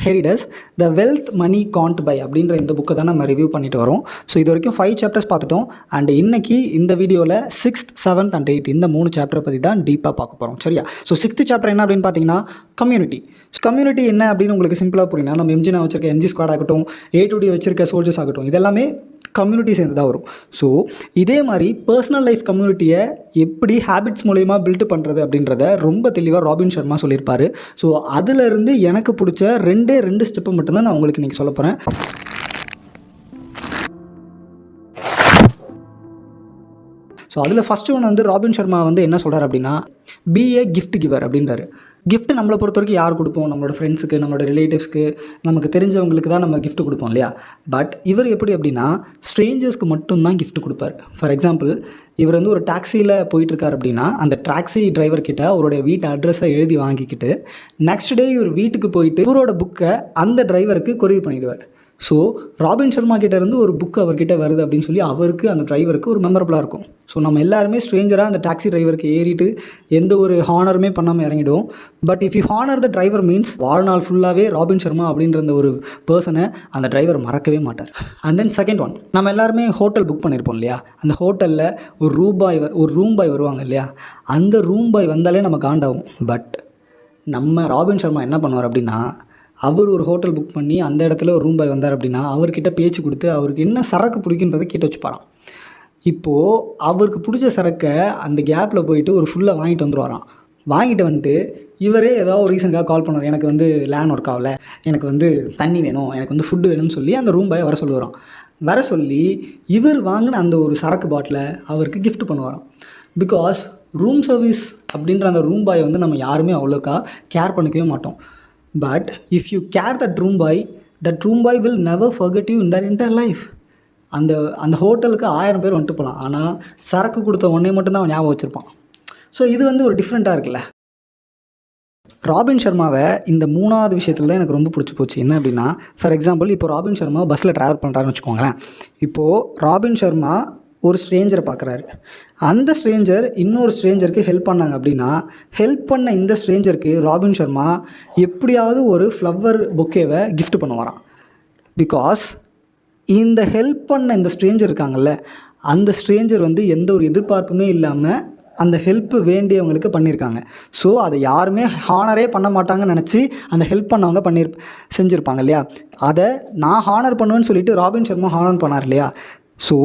ஹெரிடஸ் the wealth money can't buy அப்படின்ற இந்த புக்கை தான் நம்ம ரிவ்யூ பண்ணிட்டு வரோம். ஸோ இது வரைக்கும் 5 சாப்டர்ஸ் பார்த்துட்டோம். அண்ட் இன்னைக்கு இந்த வீடியோவில் 6th 7th and 8th இந்த 3 சாப்டரை பற்றி தான் டீப்பாக பார்க்க போகிறோம். சரியா? ஸோ 6th சாப்டர் என்ன அப்படின்னு பார்த்தீங்கன்னா கம்யூனிட்டி. ஸோ கம்யூனிட்டி என்ன அப்படின்னு உங்களுக்கு சிம்பிளாக புரியுங்க. நம்ம எம்ஜி நான் வச்சிருக்க எம்ஜி ஸ்குவாட் ஆகட்டும், A2D வச்சிருக்க சோல்ஜர்ஸ் ஆகட்டும், இதெல்லாமே கம்யூனிட்டி சேர்ந்து தான் வரும். ஸோ இதே மாதிரி பர்சனல் லைஃப் கம்யூனிட்டியை எப்படி ஹேபிட்ஸ் மூலயமா பில்ட் பண்ணுறது அப்படின்றத ரொம்ப தெளிவாக ராபின் சர்மா சொல்லியிருப்பார். ஸோ அதிலிருந்து எனக்கு பிடிச்ச 2 ஸ்டெப்பு மட்டும்தான் நான் உங்களுக்கு இன்றைக்கி சொல்ல போகிறேன். ஸோ அதில் ஃபஸ்ட்டு ஒன்று வந்து ராபின் சர்மா வந்து என்ன சொல்கிறார் அப்படின்னா, பி ஏ கிஃப்ட் கிவர் அப்படின்றாரு. கிஃப்ட் நம்மளை பொறுத்த வரைக்கும் யார் கொடுப்போம்? நம்மளோட ஃப்ரெண்ட்ஸுக்கு, நம்மளோட ரிலேட்டிவ்ஸ்க்கு, நமக்கு தெரிஞ்சவங்களுக்கு தான் நம்ம கிஃப்ட் கொடுப்போம் இல்லையா? பட் இவர் எப்படி அப்படின்னா ஸ்ட்ரேஞ்சர்ஸ்க்கு மட்டும்தான் கிஃப்ட் கொடுப்பார். ஃபார் எக்ஸாம்பிள், இவர் வந்து ஒரு டாக்ஸியில் போயிட்டுருக்கார் அப்படின்னா அந்த டாக்ஸி டிரைவர்கிட்ட அவருடைய வீட்டு அட்ரஸை எழுதி வாங்கிக்கிட்டு நெக்ஸ்ட் டே இவர் வீட்டுக்கு போயிட்டு இவரோட புக்கை அந்த டிரைவருக்கு கொரியர் பண்ணிடுவார். ஸோ ராபின் சர்மா கிட்டேருந்து ஒரு புக் அவர்கிட்ட வருது அப்படின்னு சொல்லி அவருக்கு அந்த டிரைவருக்கு ஒரு மெமரபுளாக இருக்கும். ஸோ நம்ம எல்லாருமே ஸ்ட்ரேஞ்சராக அந்த டாக்ஸி டிரைவருக்கு ஏறிட்டு எந்த ஒரு ஹானருமே பண்ணாமல் இறங்கிடுவோம். But if you honour the driver means வாழ்நாள் ஃபுல்லாகவே ராபின் சர்மா அப்படின்ற அந்த ஒரு பர்சனை அந்த டிரைவர் மறக்கவே மாட்டார். அண்ட் தென் செகண்ட் ஒன், நம்ம எல்லாருமே ஹோட்டல் புக் பண்ணியிருப்போம் இல்லையா? அந்த ஹோட்டலில் ஒரு ரூம் பாய் வருவாங்க இல்லையா? அந்த ரூம் பாய் வந்தாலே நம்ம காண்டாகும். பட் நம்ம ராபின் சர்மா என்ன பண்ணுவார் அப்படின்னா, அவர் ஒரு ஹோட்டல் புக் பண்ணி அந்த இடத்துல ஒரு ரூம் பாய் வந்தார் அப்படின்னா அவர்கிட்ட பேச்சு கொடுத்து அவருக்கு என்ன சரக்கு பிடிக்குன்றதை கேட்டு வச்சுப்பாராம். இப்போது அவருக்கு பிடிச்ச சரக்கை அந்த கேப்பில் போயிட்டு ஒரு ஃபுல்லாக வாங்கிட்டு வந்துடுவாராம். வாங்கிட்டு வந்துட்டு இவரே ஏதாவது ஒரு ரீசனுக்காக கால் பண்ணுவார். எனக்கு வந்து லேண்ட் ஒர்க் ஆகலை, எனக்கு வந்து தண்ணி வேணும், எனக்கு வந்து ஃபுட்டு வேணும்னு சொல்லி அந்த ரூம் பாயை வர சொல்லி இவர் வாங்கின அந்த ஒரு சரக்கு பாட்டிலை அவருக்கு கிஃப்ட் பண்ணுவாராம். பிகாஸ் ரூம் சர்வீஸ் அப்படின்ற அந்த ரூம் பாயை வந்து நம்ம யாருமே அவ்வளோக்கா கேர் பண்ணிக்கவே மாட்டோம். But if you care that room boy will never forget you in their entire life. அந்த ஹோட்டலுக்கு 1000 பேர் வந்துட்டு போகலாம், ஆனால் சரக்கு கொடுத்த ஒன்றே மட்டும்தான் அவன் ஞாபகம் வச்சுருப்பான். ஸோ இது வந்து ஒரு டிஃப்ரெண்ட்டாக இருக்குல்ல. ராபின் சர்மாவை இந்த 3வது விஷயத்தில் தான் எனக்கு ரொம்ப பிடிச்சி போச்சு. என்ன அப்படின்னா, ஃபார் எக்ஸாம்பிள் இப்போ ராபின் சர்மா பஸ்ஸில் ட்ராவல் பண்ணுறாருன்னு வச்சுக்கோங்களேன். இப்போது ராபின் சர்மா ஒரு ஸ்ட்ரேஞ்சரை பார்க்குறாரு. அந்த ஸ்ட்ரேஞ்சர் இன்னொரு ஸ்ட்ரேஞ்சருக்கு ஹெல்ப் பண்ணாங்க அப்படின்னா ஹெல்ப் பண்ண இந்த ஸ்ட்ரேஞ்சருக்கு ராபின் சர்மா எப்படியாவது ஒரு ஃப்ளவர் பொக்கேவை கிஃப்ட் பண்ணுவாராம். பிகாஸ் இந்த ஹெல்ப் பண்ண இந்த ஸ்ட்ரேஞ்சர் இருக்காங்கல்ல, அந்த ஸ்ட்ரேஞ்சர் வந்து எந்த ஒரு எதிர்பார்ப்புமே இல்லாமல் அந்த ஹெல்ப்பு வேண்டியவங்களுக்கு பண்ணியிருக்காங்க. ஸோ அதை யாருமே ஹானரே பண்ண மாட்டாங்கன்னு நினச்சி அந்த ஹெல்ப் பண்ணவங்க செஞ்சுருப்பாங்க இல்லையா? அதை நான் ஹானர் பண்ணுவேன்னு சொல்லிட்டு ராபின் சர்மா ஹானர் பண்ணார் இல்லையா? ஸோ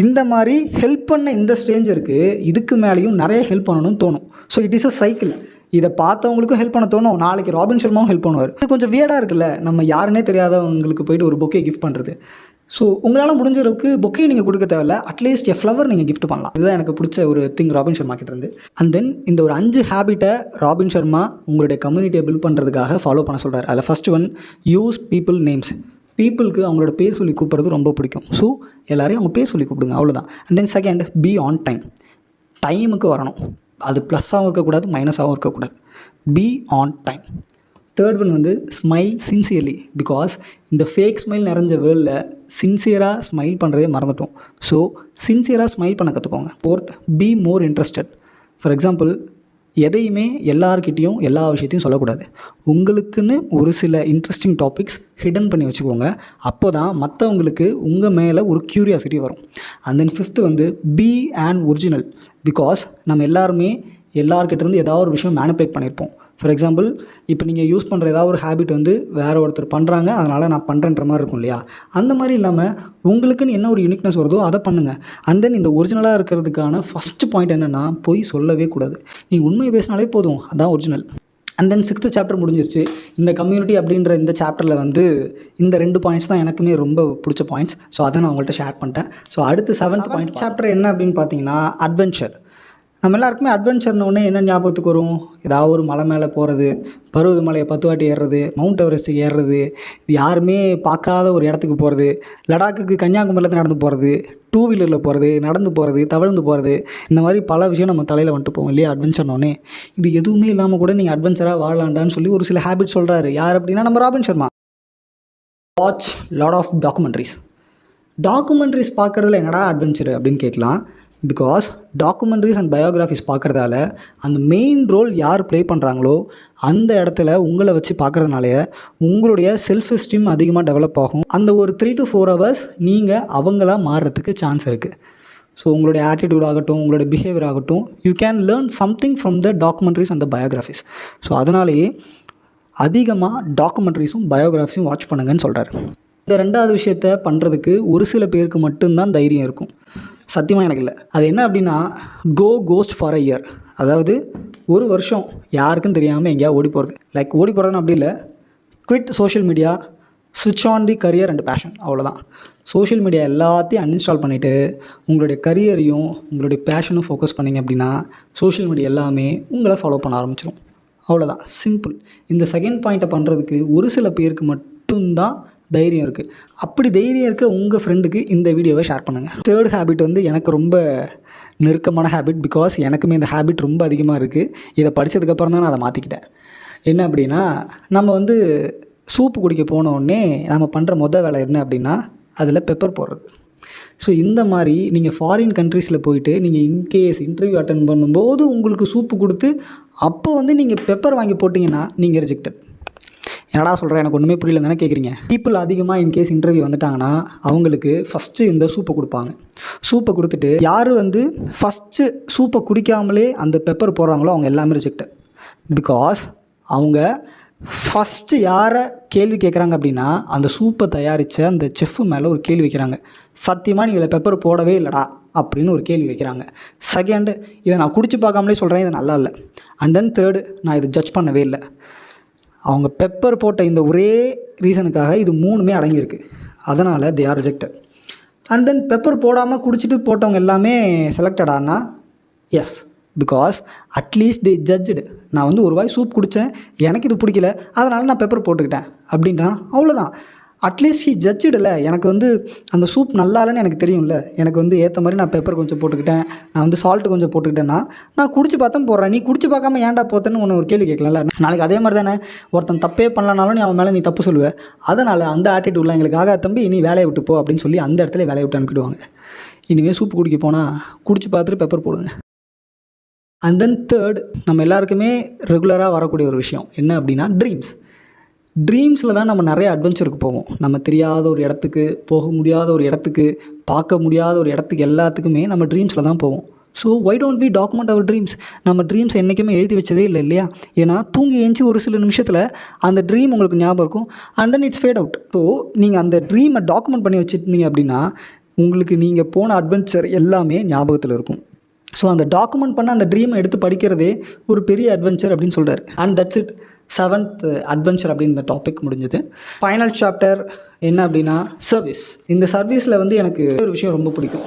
இந்த மாதிரி ஹெல்ப் பண்ண இந்த ஸ்ட்ரேஞ்சருக்கு இதுக்கு மேலேயும் நிறைய ஹெல்ப் பண்ணணும்னு தோணும். So it is a cycle. இதை பார்த்தவங்களுக்கும் ஹெல்ப் பண்ண தோணும், நாளைக்கு ராபின் சர்மாவும் ஹெல்ப் பண்ணுவார். இது கொஞ்சம் வியர்டாக இருக்குல்ல, நம்ம யாருன்னே தெரியாதவங்களுக்கு போய்ட்டு ஒரு பொக்கே கிஃப்ட் பண்ணுறது. ஸோ உங்களால் முடிஞ்ச அளவுக்கு பொக்கே நீங்கள் கொடுக்க தேவையில்ல, அட்லீஸ்ட் ஃப்ளவர் நீங்கள் கிஃப்ட் பண்ணலாம். இதுதான் எனக்கு பிடிச்ச ஒரு திங் ராபின் சர்மா கிட்டேருந்து. அண்ட் தென் இந்த ஒரு 5 ஹேபிட்டை ராபின் சர்மா உங்களுடைய கம்யூனிட்டியை பில்ட் பண்ணுறதுக்காக ஃபாலோ பண்ண சொல்கிறார். அதில் first one, use people names. பீப்புளுக்கு அவங்களோட பேர் சொல்லி கூப்பிட்றது ரொம்ப பிடிக்கும். ஸோ எல்லோரையும் அவங்க பேர் சொல்லி கூப்பிடுங்க, அவ்வளோதான். And then second, be on time. டைமுக்கு வரணும். அது ப்ளஸ்ஸாகவும் இருக்கக்கூடாது, மைனஸாகவும் இருக்கக்கூடாது. Be on time. Third one வந்து ஸ்மைல் சின்சியர்லி. பிகாஸ் இந்த ஃபேக் ஸ்மைல் நிறைஞ்ச வேர்ல்டில் சின்சியராக ஸ்மைல் பண்ணுறதே மறந்துட்டோம். ஸோ சின்சியராக ஸ்மைல் பண்ண கற்றுக்கோங்க. Fourth, be more interested. For example, எதையுமே எல்லார்கிட்டையும் எல்லா விஷயத்தையும் சொல்லக்கூடாது. உங்களுக்குன்னு ஒரு சில இன்ட்ரெஸ்டிங் டாபிக்ஸ் ஹிடன் பண்ணி வச்சுக்கோங்க. அப்போ தான் மற்றவங்களுக்கு உங்கள் மேலே ஒரு க்யூரியாசிட்டி வரும். அண்ட் தென் ஃபிஃப்த்து வந்து பி அண்ட் ஒரிஜினல். பிகாஸ் நம்ம எல்லாருமே எல்லார்கிட்டேருந்து ஏதாவது ஒரு விஷயம் மேனிபுலேட் பண்ணியிருப்போம். ஃபார் எக்ஸாம்பிள், இப்போ நீங்கள் யூஸ் பண்ணுற ஏதாவது ஒரு ஹேபிட் வந்து வேறு ஒருத்தர் பண்ணுறாங்க, அதனால் நான் பண்ணுறேன்ற மாதிரி இருக்கும் இல்லையா? அந்த மாதிரி இல்லாமல் உங்களுக்குன்னு என்ன ஒரு யூனிக்னஸ் வருதோ அதை பண்ணுங்கள். அண்ட் தென் இந்த ஒரிஜினலாக இருக்கிறதுக்கான ஃபஸ்ட்டு பாயிண்ட் என்னென்னா, போய் சொல்லவே கூடாது. நீங்கள் உண்மையை பேசினாலே போதும், அதுதான் original. And then 6th chapter முடிஞ்சிருச்சு. இந்த கம்யூனிட்டி அப்படின்ற இந்த சாப்டரில் வந்து இந்த 2 பாயிண்ட்ஸ் தான் எனக்குமே ரொம்ப பிடிச்ச பாயிண்ட்ஸ். ஸோ அதை நான் உங்கள்கிட்ட ஷேர் பண்ணிட்டேன். ஸோ அடுத்து 7th பாயிண்ட் சாப்டர் என்ன அப்படின்னு பார்த்தீங்கன்னா அட்வென்ச்சர். நம்ம எல்லாருக்குமே அட்வென்ச்சர்னு என்ன ஞாபகத்துக்கு வரும்? ஏதாவது ஒரு மலை மேலே போகிறது, பருவதமலையை 10 வாட்டி ஏறுறது, மவுண்ட் எவரெஸ்ட்டு ஏறுறது, யாருமே பார்க்காத ஒரு இடத்துக்கு போகிறது, லடாக்குக்கு கன்னியாகுமரியிலேருந்து நடந்து போகிறது, 2 வீலரில் போகிறது, நடந்து போகிறது, தவழ்ந்து போகிறது, இந்த மாதிரி பல விஷயம் நம்ம தலையில் வந்துட்டு போவோம் இல்லையா அட்வென்ச்சர்னோடனே. இது எதுவுமே இல்லாமல் கூட நீங்கள் அட்வென்ச்சராக வாழலாண்டான்னு சொல்லி ஒரு சில ஹேபிட் சொல்கிறாரு. யார் அப்படின்னா நம்ம Robin Sharma. Watch lot of documentaries பார்க்குறதுல என்னடா அட்வென்ச்சர் அப்படின்னு கேட்கலாம். பிகாஸ் டாக்குமெண்ட்ரிஸ் அண்ட் பயோகிராஃபிஸ் பார்க்குறதால அந்த மெயின் ரோல் யார் ப்ளே பண்ணுறாங்களோ அந்த இடத்துல உங்களை வச்சு பார்க்குறதுனாலே உங்களுடைய செல்ஃப் எஸ்டீம் அதிகமாக டெவலப் ஆகும். அந்த ஒரு 3 to 4 hours நீங்கள் அவங்களா மாறுறதுக்கு சான்ஸ் இருக்குது. ஸோ உங்களுடைய ஆட்டிடியூட் ஆகட்டும், உங்களுடைய பிஹேவியர் ஆகட்டும், you can learn something from the documentaries and the biographies. So அதனாலேயே அதிகமாக டாக்குமெண்ட்ரிஸும் பயோகிராஃபிஸும் வாட்ச் பண்ணுங்கன்னு சொல்கிறார். இந்த ரெண்டாவது விஷயத்த பண்ணுறதுக்கு ஒரு சில பேருக்கு மட்டும்தான் தைரியம் இருக்கும். சத்தியமாக எனக்கு இல்லை. அது என்ன அப்படின்னா, கோஸ்ட் ஃபார் அ இயர். அதாவது ஒரு வருஷம் யாருக்கும் தெரியாமல் எங்கேயா ஓடி போகிறது. லைக் ஓடி போகிறதுன்னு அப்படி இல்லை, குவிட் சோஷியல் மீடியா, ஸ்விட்ச் on the career and passion. அவ்வளோதான். சோஷியல் மீடியா எல்லாத்தையும் அன்இன்ஸ்டால் பண்ணிவிட்டு உங்களுடைய கரியரையும் உங்களுடைய பேஷனும் ஃபோக்கஸ் பண்ணிங்க அப்படின்னா சோஷியல் மீடியா எல்லாமே உங்களை ஃபாலோ பண்ண ஆரம்பிச்சிடும். அவ்வளோதான், சிம்பிள். இந்த செகண்ட் பாயிண்ட்டை பண்ணுறதுக்கு ஒரு சில பேருக்கு மட்டும்தான் தைரியம் இருக்குது. அப்படி தைரியம் இருக்க உங்கள் ஃப்ரெண்டுக்கு இந்த வீடியோவை ஷேர் பண்ணுங்கள். தேர்ட் ஹேபிட் வந்து எனக்கு ரொம்ப நெருக்கமான ஹேபிட். பிகாஸ் எனக்குமே இந்த ஹேபிட் ரொம்ப அதிகமாக இருக்குது. இதை படித்ததுக்கப்புறம் தான் நான் அதை மாற்றிக்கிட்டேன். என்ன அப்படின்னா, நம்ம வந்து சூப்பு குடிக்க போனோடனே நம்ம பண்ணுற வேலை என்ன அப்படின்னா, அதில் பெப்பர் போடுறது. ஸோ இந்த மாதிரி நீங்கள் ஃபாரின் கண்ட்ரீஸில் போயிட்டு நீங்கள் இன்கேஸ் இன்டர்வியூ அட்டன் பண்ணும்போது உங்களுக்கு சூப்பு கொடுத்து அப்போ வந்து நீங்கள் பெப்பர் வாங்கி போட்டிங்கன்னா நீங்கள் ரிஜெக்டட். என்னடா சொல்கிறேன், எனக்கு ஒன்றுமே புரியல தானே கேட்குறீங்க. பீப்புள் அதிகமாக இன்கேஸ் இன்டர்வியூ வந்துட்டாங்கன்னா அவங்களுக்கு ஃபஸ்ட்டு இந்த சூப்பை கொடுப்பாங்க. சூப்பை கொடுத்துட்டு யார் வந்து ஃபஸ்ட்டு சூப்பை குடிக்காமலே அந்த பெப்பர் போடுறாங்களோ அவங்க எல்லாமே ரிஜெக்டட். பிகாஸ் அவங்க ஃபஸ்ட்டு யாரை கேள்வி கேட்குறாங்க அப்படின்னா, அந்த சூப்பை தயாரித்த அந்த செஃப்பு மேலே ஒரு கேள்வி வைக்கிறாங்க. சத்தியமாக நீங்கள் இதில் பெப்பர் போடவே இல்லைடா அப்படின்னு ஒரு கேள்வி வைக்கிறாங்க. செகண்டு, இதை நான் குடிச்சு பார்க்காமலே சொல்கிறேன் இது நல்லா இல்லை. அண்ட் தென் தேர்டு, நான் இதை ஜட்ஜ் பண்ணவே இல்லை. அவங்க பெப்பர் போட்ட இந்த ஒரே ரீசனுக்காக இது மூணுமே அடங்கியிருக்கு. அதனால் they are rejected. And then pepper போடாமல் குடிச்சிட்டு போட்டவங்க எல்லாமே செலக்டடானா yes, because at least they judged. நான் வந்து ஒரு வாய் சூப் குடித்தேன், எனக்கு இது பிடிக்கல, அதனால் நான் பெப்பர் போட்டுக்கிட்டேன் அப்படின்னா அவ்வளோதான். அட்லீஸ்ட் ஹி ஜட்ஜிடல. எனக்கு வந்து அந்த சூப் நல்லா இல்லைன்னு எனக்கு தெரியும்ல, எனக்கு வந்து ஏற்ற மாதிரி நான் பெப்பர் கொஞ்சம் போட்டுக்கிட்டேன், நான் வந்து சால்ட்டு கொஞ்சம் போட்டுக்கிட்டேன்னா நான் குடிச்சு பார்த்தேன் போடுறேன். நீ குடிச்சு பார்க்காம ஏன்டா போத்தேன்னு ஒன்று ஒரு கேள்வி கேட்கலாம்ல. நாளைக்கு அதே மாதிரி தானே ஒருத்தன் தப்பே பண்ணலனாலும் நீ அவன் மேலே நீ தப்பு சொல்லுவேன். அதனால் அந்த ஆட்டிடியூட்லாம் எங்களுக்கு ஆகாத தம்பி, நீ வேலையை விட்டு போ அப்படின்னு சொல்லி அந்த இடத்துல வேலையை விட்டு அனுப்பிடுவாங்க. இனிமேல் சூப்பு குடிக்க போனால் குடிச்சு பார்த்துட்டு பெப்பர் போடுங்க. அண்ட் தென் தேர்ட், நம்ம எல்லாருக்குமே ரெகுலராக வரக்கூடிய ஒரு விஷயம் என்ன அப்படின்னா ட்ரீம்ஸில் தான் நம்ம நிறைய அட்வென்ச்சருக்கு போவோம். நம்ம தெரியாத ஒரு இடத்துக்கு, போக முடியாத ஒரு இடத்துக்கு, பார்க்க முடியாத ஒரு இடத்துக்கு, எல்லாத்துக்குமே நம்ம ட்ரீம்ஸில் தான் போவோம். So why don't we document our dreams? நம்ம ட்ரீம்ஸ் என்றைக்குமே எழுதி வச்சதே இல்லை இல்லையா? ஏன்னா தூங்கி ஏஞ்சி ஒரு சில நிமிஷத்தில் அந்த ட்ரீம் உங்களுக்கு ஞாபகம் இருக்கும். And then it's fat out. So நீங்கள் அந்த ட்ரீமை டாக்குமெண்ட் பண்ணி வச்சுருந்தீங்க அப்படின்னா உங்களுக்கு நீங்கள் போன அட்வென்ச்சர் எல்லாமே ஞாபகத்தில் இருக்கும். ஸோ அந்த டாக்குமெண்ட் பண்ண அந்த ட்ரீமை எடுத்து படிக்கிறதே ஒரு பெரிய அட்வென்ச்சர் அப்படின்னு சொல்கிறார். And that's it, 7th adventure அப்படின்னு இந்த டாபிக் முடிஞ்சது. ஃபைனல் சாப்டர் என்ன அப்படின்னா சர்வீஸ். இந்த சர்வீஸில் வந்து எனக்கு ஒரு விஷயம் ரொம்ப பிடிக்கும்.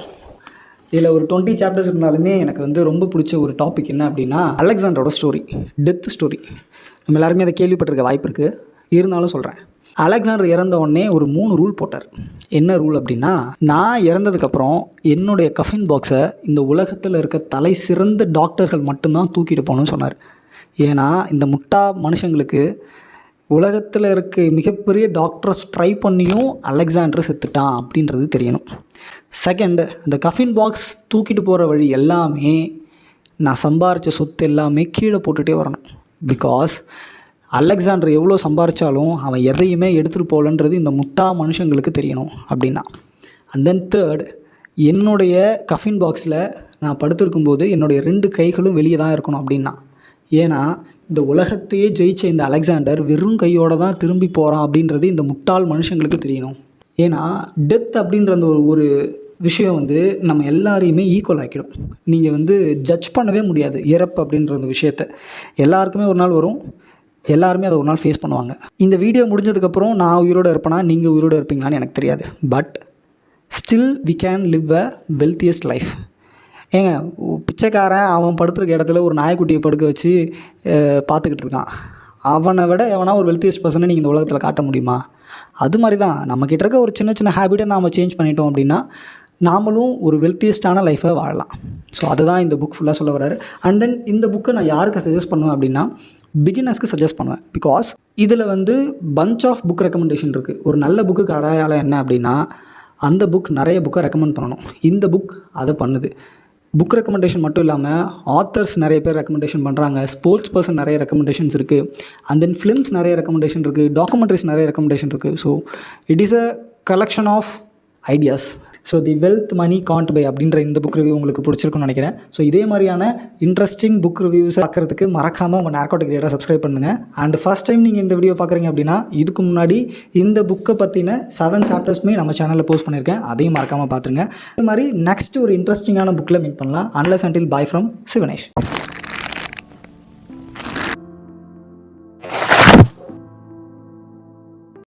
இதில் ஒரு 20 சாப்டர்ஸ் இருந்தாலுமே எனக்கு வந்து ரொம்ப பிடிச்ச ஒரு டாபிக் என்ன அப்படின்னா அலெக்சாண்டரோட ஸ்டோரி, டெத் ஸ்டோரி. நம்ம எல்லாருமே அதை கேள்விப்பட்டிருக்க வாய்ப்பு இருக்குது, இருந்தாலும் சொல்கிறேன். அலெக்சாண்டர் இறந்த உடனே ஒரு 3 ரூல் போட்டார். என்ன ரூல் அப்படின்னா, நான் இறந்ததுக்கப்புறம் என்னுடைய கஃபின் பாக்ஸை இந்த உலகத்தில் இருக்க தலை சிறந்த டாக்டர்கள் மட்டும்தான் தூக்கிட்டு போகணும்னு சொன்னார். ஏன்னா இந்த முட்டா மனுஷங்களுக்கு உலகத்தில் இருக்க மிகப்பெரிய டாக்டர்ஸ் ட்ரை பண்ணியும் அலெக்சாண்டர் செத்துட்டான் அப்படின்றது தெரியணும். செகண்டு, அந்த கஃபின் பாக்ஸ் தூக்கிட்டு போகிற வழி எல்லாமே நான் சம்பாரித்த சொத்து எல்லாமே கீழே போட்டுகிட்டே வரணும். பிகாஸ் அலெக்சாண்டர் எவ்வளோ சம்பாரித்தாலும் அவன் எதையுமே எடுத்துகிட்டு போகலன்றது இந்த முட்டா மனுஷங்களுக்கு தெரியணும் அப்படின்னா. அண்ட் தென் தேர்ட், என்னுடைய கஃபின் பாக்ஸில் நான் படுத்திருக்கும்போது என்னுடைய 2 கைகளும் வெளியே தான் இருக்கணும் அப்படின்னா. ஏன்னா இந்த உலகத்தையே ஜெயிச்ச இந்த அலெக்சாண்டர் வெறும் கையோடு தான் திரும்பி போகிறான் அப்படின்றது இந்த முட்டாள் மனுஷங்களுக்கு தெரியணும். ஏன்னா டெத் அப்படின்ற அந்த ஒரு விஷயம் வந்து நம்ம எல்லாரையுமே ஈக்குவல் ஆக்கிடும். நீங்கள் வந்து ஜட்ஜ் பண்ணவே முடியாது. இறப்பு அப்படின்ற அந்த விஷயத்த எல்லாருக்குமே ஒரு நாள் வரும், எல்லாருமே அதை ஒரு நாள் ஃபேஸ் பண்ணுவாங்க. இந்த வீடியோ முடிஞ்சதுக்கப்புறம் நான் உயிரோடு இருப்பேனா, நீங்கள் உயிரோடு இருப்பீங்களான்னு எனக்கு தெரியாது. But still we can live a wealthiest life. ஏங்க, பிச்சைக்காரன் அவன் படுத்துருக்க இடத்துல ஒரு நாய்க்குட்டியை படுக்க வச்சு பார்த்துக்கிட்டு இருக்கான். அவனை விட எவனா ஒரு வெல்த்தியஸ்ட் பர்சனை நீங்கள் இந்த உலகத்தில் காட்ட முடியுமா? அது மாதிரி தான் நம்மக்கிட்ட இருக்க ஒரு சின்ன சின்ன ஹேபிட்டை நாம் சேஞ்ச் பண்ணிட்டோம் அப்படின்னா நாமளும் ஒரு வெல்த்தியஸ்டான லைஃப்பை வாழலாம். ஸோ அதுதான் இந்த புக் ஃபுல்லாக சொல்ல வர்றாரு. அண்ட் தென் இந்த புக்கை நான் யாருக்கு சஜஸ்ட் பண்ணுவேன் அப்படின்னா பிகினர்ஸ்க்கு சஜஸ்ட் பண்ணுவேன். பிகாஸ் இதில் வந்து பஞ்ச் ஆஃப் புக் ரெக்கமெண்டேஷன் இருக்குது. ஒரு நல்ல புக்குக்கு அடையாளம் என்ன அப்படின்னா அந்த புக் நிறைய புக்கை ரெக்கமெண்ட் பண்ணணும். இந்த புக் அதை பண்ணுது. புக் ரெக்கமெண்டேஷன் மட்டும் இல்லாமல் ஆத்தர்ஸ் நிறைய பேர் ரெக்கமெண்டேஷன் பண்ணுறாங்க, ஸ்போர்ட்ஸ் பர்சன் நிறைய ரெக்கமெண்டேஷன்ஸ் இருக்குது, அண்ட் தென் ஃபிலிம்ஸ் நிறைய ரெக்கமெண்டேஷன் இருக்குது, டாக்குமெண்ட்ரிஸ் நிறைய ரெக்கமெண்டேஷன் இருக்குது. So it is a collection of ideas. So the wealth money can't buy அப்படின்ற இந்த புக் ரிவ்யூ உங்களுக்கு பிடிச்சிருக்குன்னு நினைக்கிறேன். ஸோ இதே மாதிரியான இன்ட்ரெஸ்டிங் புக் ரிவ்யூஸ் பார்க்குறதுக்கு மறக்காமல் உங்கள் நார்கோட்டிக் ரேடரை சப்ஸ்கிரைப் பண்ணுங்கள். அண்ட் ஃபஸ்ட் டைம் நீங்கள் இந்த வீடியோ பார்க்குறீங்க அப்படின்னா இதுக்கு முன்னாடி இந்த புக்கை பற்றின 7 சாப்டர்ஸுமே நம்ம சேனலில் போஸ்ட் பண்ணியிருக்கேன், அதையும் மறக்காமல் பார்த்துருங்க. இது மாதிரி நெக்ஸ்ட் ஒரு இன்ட்ரெஸ்டிங்கான புக்கில் மீட் பண்ணலாம். Unless until bye from Sivanesh.